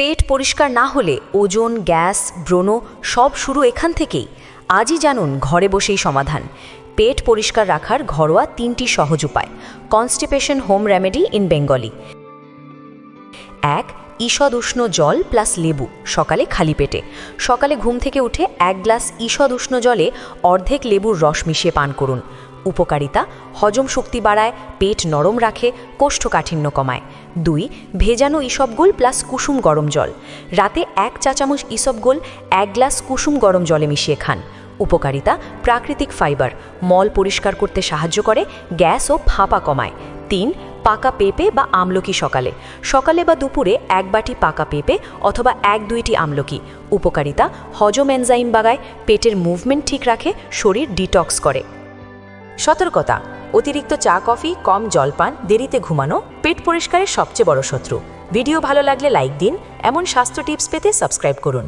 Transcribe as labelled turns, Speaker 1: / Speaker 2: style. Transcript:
Speaker 1: পেট পরিষ্কার না হলে ওজন, গ্যাস, ব্রণ সব শুরু এখান থেকেই। আজই জানুন ঘরে বসেই সমাধান। পেট পরিষ্কার রাখার ঘরোয়া 3টি সহজ উপায়। Constipation home remedy in Bengali. 1. ঈষদ উষ্ণ জল প্লাস লেবু সকালে খালি পেটে। সকালে ঘুম থেকে উঠে 1 গ্লাস ঈষদ উষ্ণ জলে অর্ধেক লেবুর রস মিশিয়ে পান করুন। উপকারিতা: হজম শক্তি বাড়ায়, পেট নরম রাখে, কোষ্ঠকাঠিন্য কমায়। 2. ভেজানো ইসবগুল প্লাস কুসুম গরম জল। রাতে 1 চা চামচ ইসবগুল 1 গ্লাস কুসুম গরম জলে মিশিয়ে খান। উপকারিতা: প্রাকৃতিক ফাইবার, মল পরিষ্কার করতে সাহায্য করে, গ্যাস ও ফাঁপা কমায়। 3. পাকা পেঁপে বা আমলকি সকালে বা দুপুরে 1 বাটি পাকা পেঁপে অথবা 1-2টি আমলকি। উপকারিতা: হজম এনজাইম বাড়ায়, পেটের মুভমেন্ট ঠিক রাখে, শরীর ডিটক্স করে। সতর্কতা: অতিরিক্ত চা কফি, কম জলপান, দেরিতে ঘুমানো পেট পরিষ্কারের সবচেয়ে বড় শত্রু। ভিডিও ভালো লাগলে লাইক দিন। এমন স্বাস্থ্য টিপস পেতে সাবস্ক্রাইব করুন।